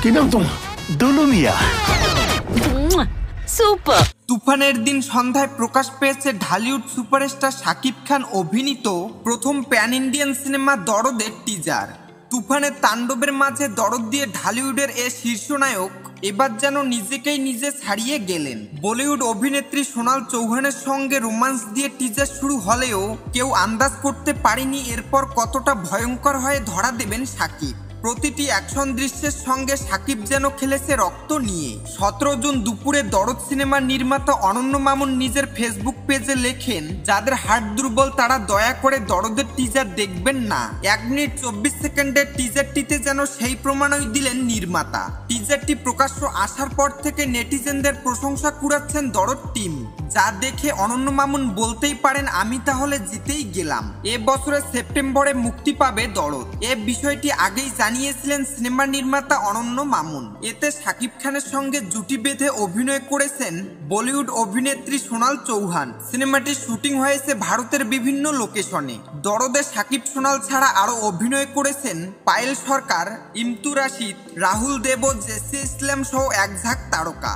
কি নাম তোমার? দুলু মিয়া। সুপার। তুফানের দিন সন্ধ্যায় প্রকাশ পেয়েছে ঢালিউড সুপারস্টার শাকিব খান অভিনীত প্রথম প্যান ইন্ডিয়ান সিনেমা দরদের টিজার। তুফানের তাণ্ডবের মাঝে দরদ দিয়ে ঢালিউডের এ শীর্ষনায়ক এবার যেন নিজেকেই নিজে ছাড়িয়ে গেলেন। বলিউড অভিনেত্রী সোনাল চৌহানের সঙ্গে রোমান্স দিয়ে টিজার শুরু হলেও কেউ আন্দাজ করতে পারেনি এরপর কতটা ভয়ঙ্কর হয়ে ধরা দেবেন শাকিব। প্রতিটি অ্যাকশন দৃশ্যের সঙ্গে শাকিব যেন খেলেছে রক্ত নিয়ে। 17 জুন দুপুরে দরদ সিনেমার নির্মাতা অনন্য মামুন নিজের ফেসবুক পেজে লেখেন, যাদের হার্ট দুর্বল তারা দয়া করে দরদের টিজার দেখবেন না। 1 মিনিট 24 সেকেন্ডের টিজারটিতে যেন সেই প্রমাণই দিলেন নির্মাতা। টিজারটি প্রকাশ্য আসার পর থেকে নেটিজেনদের প্রশংসা কুড়াচ্ছেন দরদ টিম, যা দেখে অনন্য মামুন বলতেই পারেন আমি তাহলে জিতেই গেলাম। এ বছরের সেপ্টেম্বরে মুক্তি পাবে দরদ। এ বিষয়টি আগেই জানিয়েছিলেন সিনেমার নির্মাতা অনন্য মামুন। এতে শাকিব খানের সঙ্গে জুটি বেঁধে অভিনয় করেছেন বলিউড অভিনেত্রী সোনাল চৌহান। সিনেমাটির শুটিং হয়েছে ভারতের বিভিন্ন লোকেশনে। দরদে শাকিব সোনাল ছাড়া আরও অভিনয় করেছেন পায়েল সরকার, ইমতু রাশিদ, রাহুল দেব, জেসি ইসলাম সহ এক ঝাঁক তারকা।